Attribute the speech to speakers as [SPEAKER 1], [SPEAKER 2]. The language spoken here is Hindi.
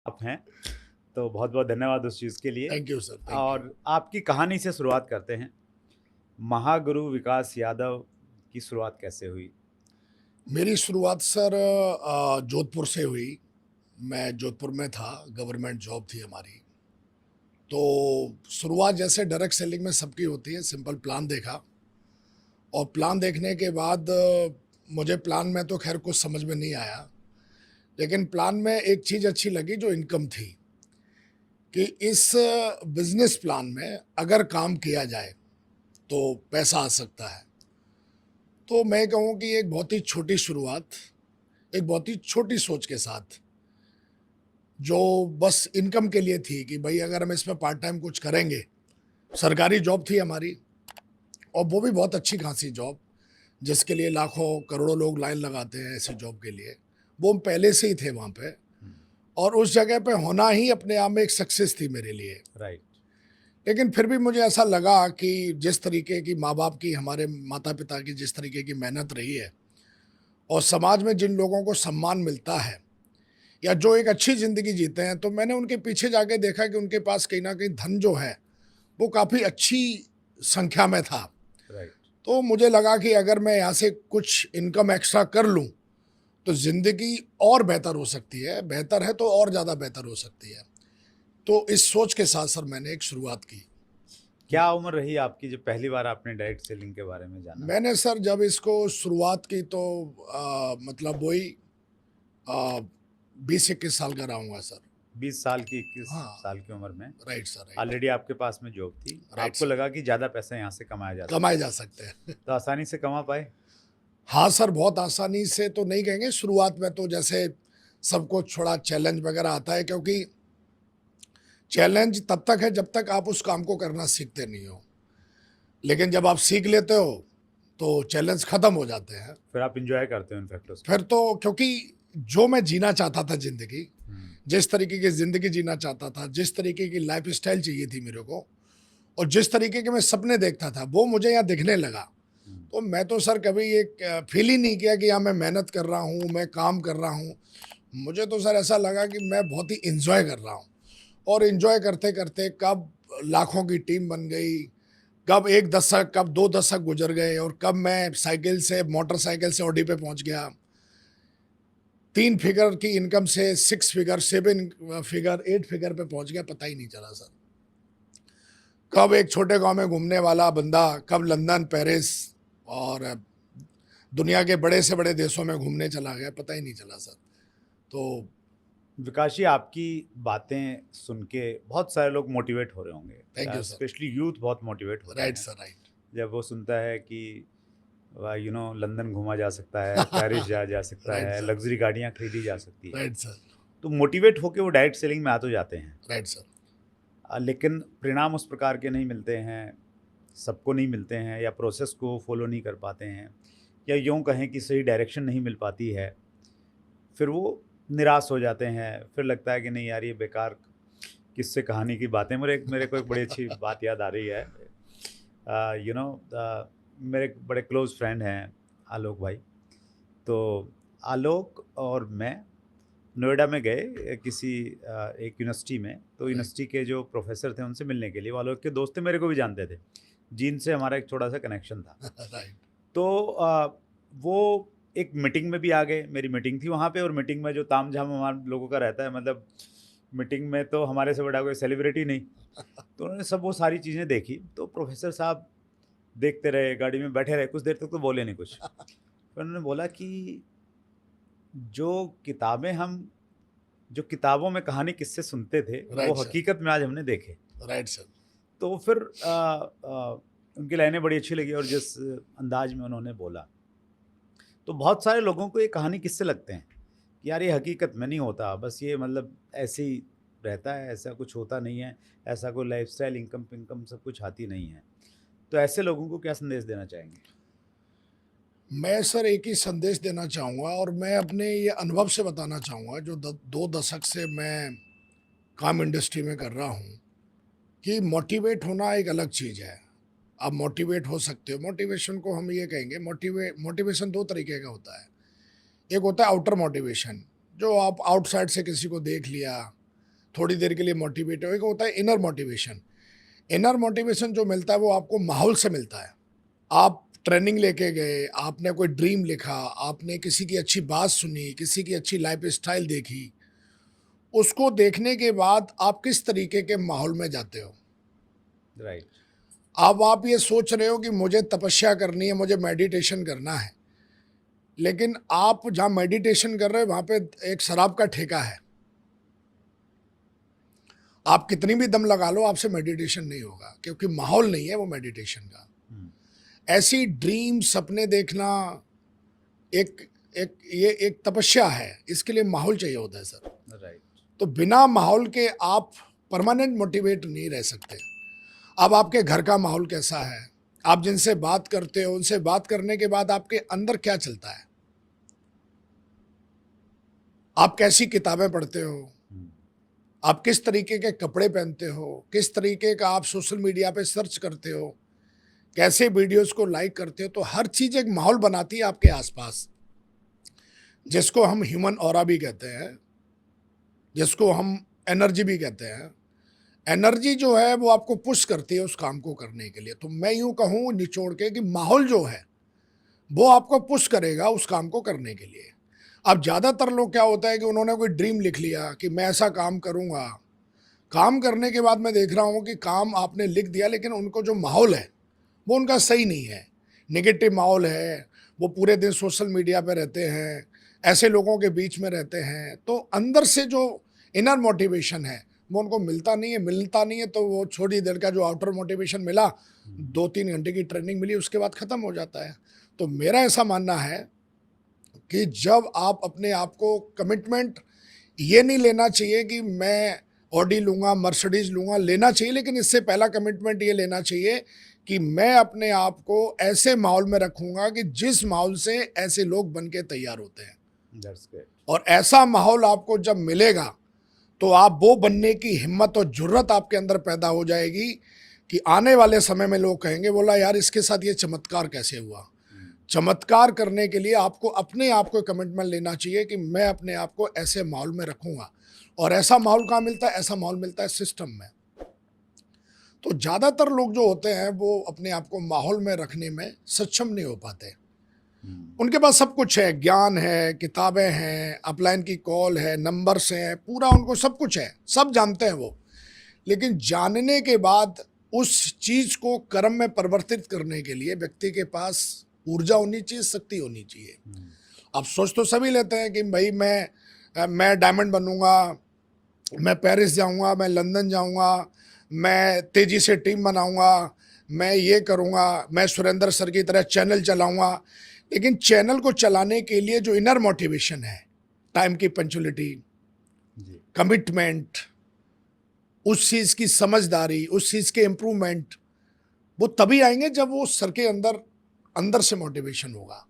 [SPEAKER 1] आप हैं, तो बहुत-बहुत धन्यवाद उस चीज़ के लिए।
[SPEAKER 2] Thank you sir, thank you.
[SPEAKER 1] और आपकी कहानी से शुरुआत करते हैं। महागुरु विकास यादव की शुरुआत कैसे हुई?
[SPEAKER 2] मेरी शुरुआत सर जोधपुर से हुई। मैं जोधपुर में था, गवर्नमेंट जॉब थी हमारी। तो शुरुआत जैसे डायरेक्ट सेलिंग में सबकी होती है, सिंपल प्लान देखा और प्लान देखने के बाद मुझे प्लान में तो खैर कुछ समझ में नहीं आया, लेकिन प्लान में एक चीज़ अच्छी लगी जो इनकम थी, कि इस बिज़नेस प्लान में अगर काम किया जाए, तो पैसा आ सकता है। तो मैं कहूँ कि एक बहुत ही छोटी शुरुआत, एक बहुत ही छोटी सोच के साथ, जो बस इनकम के लिए थी कि भाई अगर हम इसमें पार्ट टाइम कुछ करेंगे। सरकारी जॉब थी हमारी और वो भी बहुत अच्छी खासी जॉब, जिसके लिए लाखों करोड़ों लोग लाइन लगाते हैं ऐसी जॉब के लिए। वो हम पहले से ही थे वहाँ पे
[SPEAKER 1] हुँ,
[SPEAKER 2] और उस जगह पे होना ही अपने आप में एक सक्सेस थी मेरे लिए।
[SPEAKER 1] राइट,
[SPEAKER 2] लेकिन फिर भी मुझे ऐसा लगा कि जिस तरीके की माँ-बाप की, हमारे माता-पिता की जिस तरीके की मेहनत रही है और समाज में जिन लोगों को सम्मान मिलता है या जो एक अच्छी ज़िंदगी जीते हैं, तो मैंने उनके पीछे जाके देखा कि उनके पास कहीं न कहीं धन जो है, वो काफ़ी अच्छी संख्या में था।
[SPEAKER 1] राइट।
[SPEAKER 2] तो मुझे लगा कि अगर मैं यहाँ से कुछ इनकम एक्स्ट्रा कर लूँ, तो ज़िंदगी और बेहतर हो सकती है, बेहतर है तो और ज़्यादा बेहतर हो सकती है। तो इस सोच के साथ सर मैंने एक शुरुआत की।
[SPEAKER 1] क्या उम्र रही आपकी जब पहली बार आपने डायरेक्ट सेलिंग के बारे में जाना?
[SPEAKER 2] मैंने सर जब इसको शुरुआत की तो मतलब वही 20-21 साल का रहूँगा सर।
[SPEAKER 1] 20 साल की, 21
[SPEAKER 2] हाँ,
[SPEAKER 1] साल की उम्र में
[SPEAKER 2] राइट सर, राइट।
[SPEAKER 1] ऑलरेडी आपके पास में जॉब थी।
[SPEAKER 2] राइट
[SPEAKER 1] आपको
[SPEAKER 2] सर,
[SPEAKER 1] लगा कि ज़्यादा पैसा यहाँ से कमाया जा
[SPEAKER 2] कमाए
[SPEAKER 1] सकता है,
[SPEAKER 2] जा सकते हैं।
[SPEAKER 1] तो आसानी से कमा पाए?
[SPEAKER 2] हाँ सर, बहुत आसानी से तो नहीं कहेंगे, शुरुआत में तो जैसे सबको थोड़ा चैलेंज वगैरह आता है, क्योंकि चैलेंज तब तक है जब तक आप उस काम को करना सीखते नहीं हो। लेकिन जब आप सीख लेते हो, तो चैलेंज खत्म हो जाते हैं।
[SPEAKER 1] फिर आप एन्जॉय करते हो इनफैक्ट उसको।
[SPEAKER 2] फिर तो क्योंकि जो मैं जीना चाहता था ज़िंदगी,
[SPEAKER 1] हुँ,
[SPEAKER 2] जिस तरीके की ज़िंदगी जीना चाहता था, जिस तरीके की लाइफ़स्टाइल चाहिए थी मेरे को और जिस तरीके के मैं सपने देखता था, वो मुझे यहाँ दिखने लगा।
[SPEAKER 1] हुँ।
[SPEAKER 2] तो मैं तो सर कभी ये फ़ील ही नहीं किया कि हाँ, मैं मेहनत कर रहा हूँ, मैं काम कर रहा हूँ। मुझे तो सर ऐसा लगा कि मैं बहुत ही एन्जॉय कर रहा हूँ और एन्जॉय करते-करते कब लाखों की टीम बन गई, कब 1 दशक, कब 2 दशक गुज़र गए और कब मैं साइकिल से, मोटरसाइकिल से ऑडी पे पहुँच गया। 3 फिगर की इनकम से 6 फिगर, 7 फिगर, 8 फिगर पे पहुँच गया, पता ही नहीं चला सर। कब एक छोटे गाँव में घूमने वाला बंदा, कब लंदन, पेरिस और दुनिया के बड़े से बड़े देशों में घूमने चला गया, पता ही नहीं चला सर। तो
[SPEAKER 1] विकास जी, आपकी बातें सुन के बहुत सारे लोग मोटिवेट हो रहे होंगे,
[SPEAKER 2] thank you sir.
[SPEAKER 1] Specially youth बहुत मोटिवेट होता
[SPEAKER 2] राइट
[SPEAKER 1] है
[SPEAKER 2] सर, राइट।
[SPEAKER 1] जब वो सुनता है कि लंदन घूमा जा सकता है, पेरिस जाया जा सकता
[SPEAKER 2] राइट
[SPEAKER 1] है,
[SPEAKER 2] सर,
[SPEAKER 1] लग्जरी गाड़ियाँ खरीदी जा सकती है।
[SPEAKER 2] राइट सर,
[SPEAKER 1] तो मोटिवेट होके वो डायरेक्ट सेलिंग में आ तो जाते हैं।
[SPEAKER 2] Right sir.
[SPEAKER 1] लेकिन परिणाम उस प्रकार के नहीं मिलते हैं, सबको नहीं मिलते हैं या प्रोसेस को फॉलो नहीं कर पाते हैं या यूँ कहें कि सही डायरेक्शन नहीं मिल पाती है। फिर वो निराश हो जाते हैं, फिर लगता है कि नहीं यार ये बेकार किस्से कहानी की बातें। मेरे को एक बड़ी अच्छी बात याद आ रही है। मेरे एक बड़े क्लोज़ फ्रेंड हैं आलोक भाई। तो आलोक और मैं नोएडा में गए किसी एक यूनिवर्सिटी में, तो
[SPEAKER 2] राइट,
[SPEAKER 1] यूनिवर्सिटी के जो प्रोफ़ेसर थे उनसे मिलने के लिए। वो आलोक के दोस्त थे, मेरे को भी जानते थे, जिनसे हमारा एक छोटा-सा कनेक्शन था।
[SPEAKER 2] राइट,
[SPEAKER 1] तो वो एक मीटिंग में भी आ गए, मेरी मीटिंग थी वहाँ पे और मीटिंग में जो तामझाम हमारे लोगों का रहता है, मतलब मीटिंग में तो हमारे से बड़ा कोई सेलिब्रिटी नहीं। तो उन्होंने सब वो सारी चीज़ें देखी, तो प्रोफ़ेसर साहब देखते रहे, गाड़ी में बैठे रहे, कुछ देर तक तो बोले नहीं कुछ। फिर उन्होंने बोला कि जो किताबें हम जो किताबों में कहानी किस्से सुनते थे, वो
[SPEAKER 2] राइट सर,
[SPEAKER 1] हकीकत में आज हमने देखे।
[SPEAKER 2] Right sir.
[SPEAKER 1] तो फिर उनकी लाइनें बड़ी अच्छी लगी और जिस अंदाज में उन्होंने बोला, तो बहुत सारे लोगों को ये कहानी किससे लगते हैं कि यार ये हकीकत में नहीं होता, बस ये मतलब ऐसे ही रहता है, ऐसा कुछ होता नहीं है, ऐसा कोई लाइफ़स्टाइल, इनकम-पिनकम सब कुछ आती नहीं है। तो ऐसे लोगों को क्या संदेश देना चाहेंगे?
[SPEAKER 2] मैं सर एक ही संदेश देना चाहूँगा और मैं अपने ये अनुभव से बताना चाहूँगा, जो 2 दशक से मैं काम इंडस्ट्री में कर रहा हूँ, कि मोटिवेट होना एक अलग चीज़ है। आप मोटिवेट हो सकते हो, मोटिवेशन को हम ये कहेंगे, मोटिवेशन 2 तरीके का होता है। एक होता है आउटर मोटिवेशन, जो आप आउटसाइड से किसी को देख लिया, थोड़ी देर के लिए मोटिवेट हो, एक होता है इनर मोटिवेशन। इनर मोटिवेशन जो मिलता है वो आपको माहौल से मिलता है। आप ट्रेनिंग लेके गए, आपने कोई ड्रीम लिखा, आपने किसी की अच्छी बात सुनी, किसी की अच्छी लाइफ स्टाइल देखी, उसको देखने के बाद आप किस तरीके के माहौल में जाते हो।
[SPEAKER 1] राइट।
[SPEAKER 2] अब आप ये सोच रहे हो कि मुझे तपस्या करनी है, मुझे मेडिटेशन करना है, लेकिन आप जहाँ मेडिटेशन कर रहे हो वहाँ पे एक शराब का ठेका है। आप कितनी भी दम लगा लो, आपसे मेडिटेशन नहीं होगा, क्योंकि माहौल नहीं है वो मेडिटेशन का। ऐसी ड्रीम, सपने देखना एक एक तपस्या है, इसके लिए माहौल चाहिए होता है सर।
[SPEAKER 1] राइट।
[SPEAKER 2] तो बिना माहौल के आप परमानेंट मोटिवेट नहीं रह सकते। अब आपके घर का माहौल कैसा है, आप जिनसे बात करते हो, उनसे बात करने के बाद आपके अंदर क्या चलता है, आप कैसी किताबें पढ़ते हो, आप किस तरीके के कपड़े पहनते हो, किस तरीके का आप सोशल मीडिया पे सर्च करते हो, कैसे वीडियोस को लाइक करते हो, तो हर चीज एक माहौल बनाती है आपके आसपास, जिसको हम ह्यूमन ऑरा भी कहते हैं, जिसको हम एनर्जी भी कहते हैं। एनर्जी जो है वो आपको पुश करती है उस काम को करने के लिए। तो मैं यूं कहूँ निचोड़ के कि माहौल जो है वो आपको पुश करेगा उस काम को करने के लिए। अब ज़्यादातर लोग क्या होता है कि उन्होंने कोई ड्रीम लिख लिया कि मैं ऐसा काम करूँगा, काम करने के बाद मैं देख रहा हूँ कि काम आपने लिख दिया, लेकिन उनको जो माहौल है वो उनका सही नहीं है, नेगेटिव माहौल है, वो पूरे दिन सोशल मीडिया पे रहते हैं, ऐसे लोगों के बीच में रहते हैं, तो अंदर से जो इनर मोटिवेशन है वो उनको मिलता नहीं है। तो वो छोटी देर का जो आउटर मोटिवेशन मिला, 2-3 घंटे की ट्रेनिंग मिली, उसके बाद ख़त्म हो जाता है। तो मेरा ऐसा मानना है कि जब आप अपने आप को कमिटमेंट ये नहीं लेना चाहिए कि मैं ऑडी लूँगा, मर्सिडीज़ लूँगा, लेना चाहिए, लेकिन इससे पहला कमिटमेंट ये लेना चाहिए कि मैं अपने आप को ऐसे माहौल में रखूँगा कि जिस माहौल से ऐसे लोग बन के तैयार होते हैं।
[SPEAKER 1] That's great.
[SPEAKER 2] और ऐसा माहौल आपको जब मिलेगा तो आप वो बनने की हिम्मत और जुर्रत आपके अंदर पैदा हो जाएगी कि आने वाले समय में लोग कहेंगे, बोला यार इसके साथ ये चमत्कार कैसे हुआ। चमत्कार करने के लिए आपको अपने आप को कमिटमेंट लेना चाहिए कि मैं अपने आप को ऐसे माहौल में रखूँगा। और ऐसा माहौल कहाँ मिलता है? ऐसा माहौल मिलता है सिस्टम में। तो ज़्यादातर लोग जो होते हैं वो अपने आप को माहौल में रखने में सक्षम नहीं हो पाते। उनके पास सब कुछ है, ज्ञान है, किताबें हैं, अपलाइन की कॉल है, नंबर्स हैं, पूरा उनको सब कुछ है, सब जानते हैं वो, लेकिन जानने के बाद उस चीज़ को कर्म में परिवर्तित करने के लिए व्यक्ति के पास ऊर्जा होनी चाहिए, शक्ति होनी चाहिए। अब सोच तो सभी लेते हैं कि भाई मैं डायमंड बनूंगा, मैं पेरिस जाऊंगा, मैं लंदन जाऊंगा, मैं तेज़ी से टीम बनाऊंगा, मैं ये करूंगा, मैं सुरेंद्र सर की तरह चैनल चलाऊंगा। लेकिन चैनल को चलाने के लिए जो इनर मोटिवेशन है, टाइम की पंक्चुअलिटी, कमिटमेंट, उस चीज़ की समझदारी, उस चीज़ के इम्प्रूवमेंट, वो तभी आएंगे जब वो सर के अंदर से मोटिवेशन होगा।